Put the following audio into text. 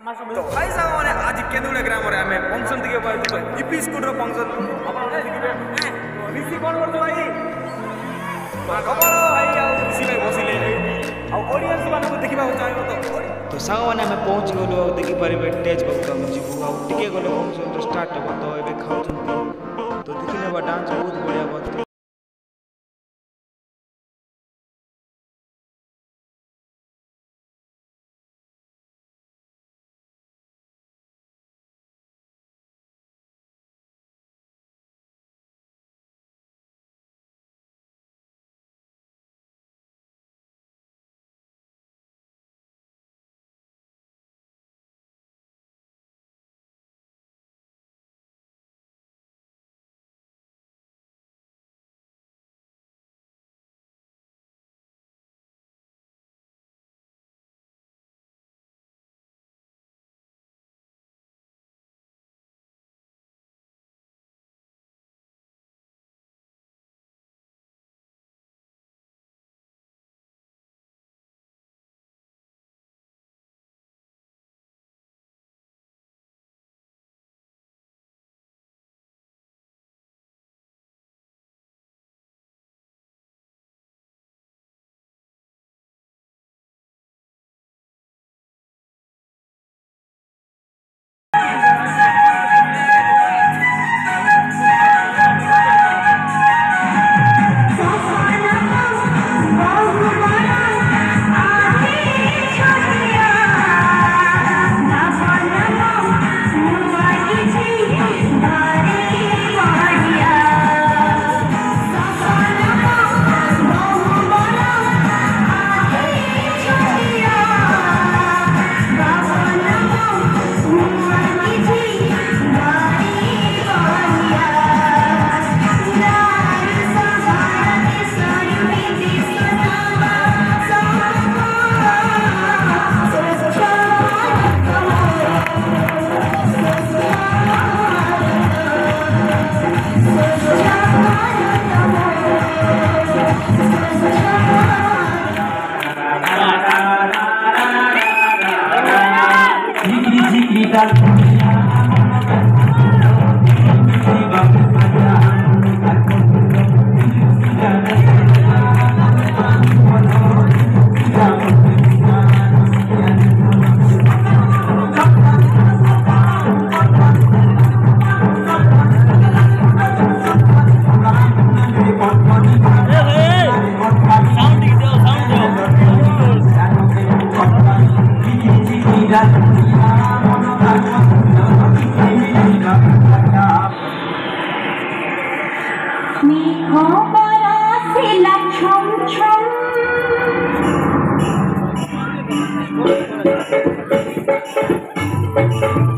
तो भाई साहब मैंने आज केंदुगुड़ा ग्राम रे हमें फंक्शन दिखे बाय यूपी स्कूल रो फंक्शन आपण ने दिखे ऋषि कोन करतो भाई खबर भाई आ ऋषि भाई बसिले आ ऑडियंस मानको देखिबा चाहबो तो साग माने हमें पहुंच गलो देखि परिबे स्टेज पर हम जीवु आ टिके गलो फंक्शन तो स्टार्ट हो तो एबे खाउछंती तो देखिने बा डांस बहुत बढ़िया बात Thank you.